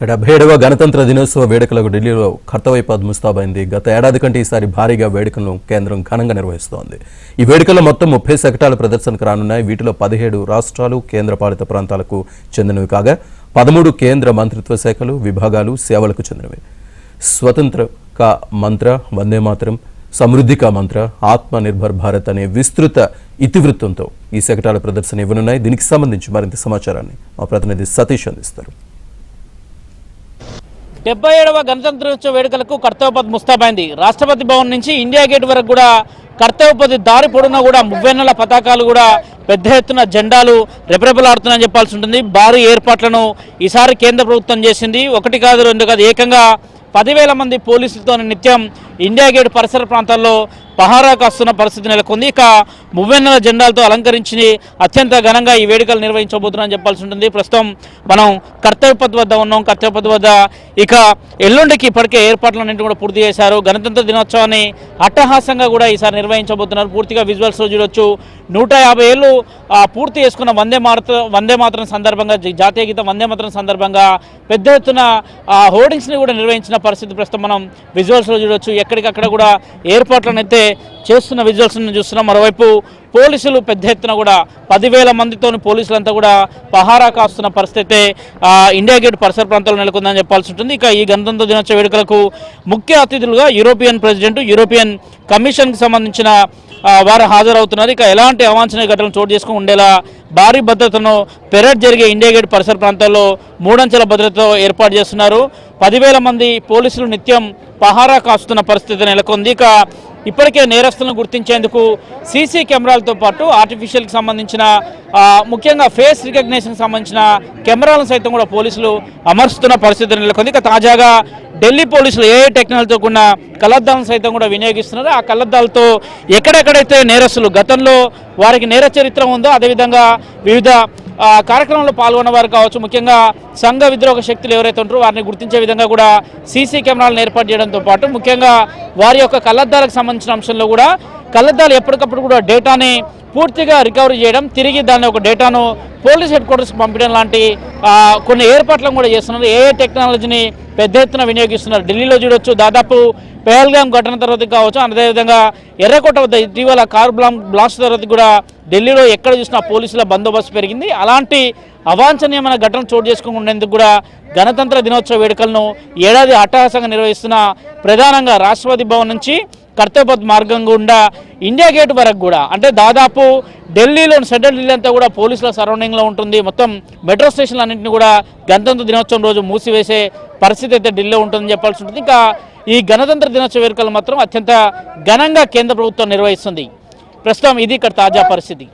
77వ గణతంత్ర దినోత్సవ వేడుకలకు ఢిల్లీలో కర్తవ్యపథ్ ముస్తాబైంది. గత ఏడాది కంటే ఈసారి భారీగా వేడుకలను కేంద్రం ఘనంగా నిర్వహిస్తోంది. ఈ వేడుకల్లో మొత్తం 30 శకటాల ప్రదర్శనకు రానున్నాయి. వీటిలో 17 రాష్ట్రాలు కేంద్రపాలిత ప్రాంతాలకు చెందినవి కాగా 13 కేంద్ర మంత్రిత్వ శాఖలు విభాగాలు సేవలకు చెందినవి. స్వతంత్ర కా మంత్ర, వందే మాతరం, సమృద్ధి కా మంత్ర, ఆత్మ నిర్భర్ భారత్ అనే విస్తృత ఇతివృత్తంతో ఈ శకటాల ప్రదర్శన ఇవ్వనున్నాయి. దీనికి సంబంధించి మరింత సమాచారాన్ని మా ప్రతినిధి సతీష్ అందిస్తారు. 77వ గణతంత్ర దినోత్సవ వేడుకలకు కర్తవ్యపథ్ ముస్తాబైంది. రాష్ట్రపతి భవన్ నుంచి ఇండియా గేట్ వరకు కూడా కర్తవ్యపథ్ దారి పొడవునా కూడా మువ్వెన్నెల పతాకాలు కూడా పెద్ద ఎత్తున జెండాలు రెపరెపలాడుతున్నాయని చెప్పాల్సి ఉంటుంది. భారీ ఏర్పాట్లను ఈసారి కేంద్ర ప్రభుత్వం చేసింది. ఒకటి కాదు రెండు కాదు, ఏకంగా 10,000 మంది పోలీసులతో నిత్యం ఇండియా గేట్ పరిసర ప్రాంతాల్లో పహారా కాస్తున్న పరిస్థితి నెలకొంది. ఇక మువ్వెన్నెల జెండాలతో అలంకరించి అత్యంత ఘనంగా ఈ వేడుకలు నిర్వహించబోతున్నారని చెప్పాల్సి ఉంటుంది. ప్రస్తుతం మనం కర్తవ్యపథ్ వద్ద ఉన్నాం. కర్తవ్యపథ్ వద్ద ఇక ఎల్లుండికి ఇప్పటికే ఏర్పాట్లన్నింటినీ కూడా పూర్తి చేశారు. గణతంత్ర దినోత్సవాన్ని అట్టహాసంగా కూడా ఈసారి నిర్వహించబోతున్నారు. పూర్తిగా విజువల్స్ చూడొచ్చు. 150 ఏళ్ళు పూర్తి చేసుకున్న వందే మాతరం సందర్భంగా, జాతీయ గీతం వందే మాతరం సందర్భంగా పెద్ద ఎత్తున హోర్డింగ్స్ని కూడా నిర్వహించిన పరిస్థితి ప్రస్తుతం మనం విజువల్స్లో చూడొచ్చు. ఎక్కడికక్కడ కూడా ఏర్పాట్లను అయితే చేస్తున్న విజువల్స్ చూస్తున్నాం. మరోవైపు పోలీసులు పెద్ద ఎత్తున కూడా 10,000 మందితో పోలీసులంతా కూడా పహారా కాస్తున్న పరిస్థితి ఇండియా గేట్ పరిసర ప్రాంతాల్లో నెలకొందని చెప్పాల్సి ఉంటుంది. ఇక ఈ గణతంత్ర దినోత్సవ వేడుకలకు ముఖ్య అతిథులుగా యూరోపియన్ ప్రెసిడెంట్, యూరోపియన్ కమిషన్కి సంబంధించిన వారు హాజరవుతున్నారు. ఇక ఎలాంటి అవాంఛనీయ ఘటనలు చోటు చేసుకుని ఉండేలా భారీ భద్రతను పెరేడ్ జరిగే ఇండియా గేట్ పరిసర ప్రాంతాల్లో 3 అంచెల భద్రతతో ఏర్పాటు చేస్తున్నారు. 10,000 మంది పోలీసులు నిత్యం పహారా కాస్తున్న పరిస్థితి నెలకొంది. ఇక ఇప్పటికే నేరస్తులను గుర్తించేందుకు సీసీ కెమెరాలతో పాటు ఆర్టిఫిషియల్కి సంబంధించిన ముఖ్యంగా ఫేస్ రికగ్నేషన్కి సంబంధించిన కెమెరాలను సైతం కూడా పోలీసులు అమర్చుతున్న పరిస్థితి నెలకొంది. ఇక తాజాగా ఢిల్లీ పోలీసులు ఏ టెక్నాలజీతో కూడిన కళ్లద్దాలను సైతం కూడా వినియోగిస్తున్నారు. ఆ కళ్లద్దాలతో ఎక్కడెక్కడైతే నేరస్తులు గతంలో వారికి నేర చరిత్ర ఉందో, అదేవిధంగా వివిధ కార్యక్రమంలో పాల్గొన్న వారు కావచ్చు, ముఖ్యంగా సంఘ విద్రోహ శక్తులు ఎవరైతే ఉంటారో వారిని గుర్తించే విధంగా కూడా సీసీ కెమెరాలను ఏర్పాటు చేయడంతో పాటు ముఖ్యంగా వారి యొక్క కళ్లద్దాలకు సంబంధించిన అంశంలో కూడా కళ్లద్దాలు ఎప్పటికప్పుడు కూడా డేటాని పూర్తిగా రికవరీ చేయడం, తిరిగి దాన్ని ఒక డేటాను పోలీస్ హెడ్ క్వార్టర్స్కి పంపించడం లాంటి కొన్ని ఏర్పాట్లను కూడా చేస్తున్నారు. ఏ టెక్నాలజీని పెద్ద ఎత్తున వినియోగిస్తున్నారు. ఢిల్లీలో చూడొచ్చు, దాదాపు పహల్గామ్ ఘటన తర్వాత కావచ్చు, అదేవిధంగా ఎర్రకోట వద్ద ఇటీవల కారు బ్లాస్ట్ తర్వాత కూడా ఢిల్లీలో ఎక్కడ చూసినా పోలీసుల బందోబస్తు పెరిగింది. అలాంటి అవాంఛనీయమైన ఘటన చోటు చేసుకునేందుకు కూడా గణతంత్ర దినోత్సవ వేడుకలను ఏడాది అట్టహాసంగా నిర్వహిస్తున్న ప్రధానంగా రాష్ట్రపతి భవన్ నుంచి కర్తవ్యపథ్ మార్గం గుండా ఇండియా గేట్ వరకు కూడా, అంటే దాదాపు ఢిల్లీలో సెంట్రల్ ఢిల్లీ అంతా కూడా పోలీసుల సరౌండింగ్లో ఉంటుంది. మొత్తం మెట్రో స్టేషన్లు అన్నింటినీ కూడా గణతంత్ర దినోత్సవం రోజు మూసివేసే పరిస్థితి అయితే ఢిల్లీలో ఉంటుందని చెప్పాల్సి ఉంటుంది. ఇంకా ఈ గణతంత్ర దినోత్సవ వేడుకలు మాత్రం అత్యంత ఘనంగా కేంద్ర ప్రభుత్వం నిర్వహిస్తుంది. ప్రస్తుతం ఇది ఇక్కడ తాజా పరిస్థితి.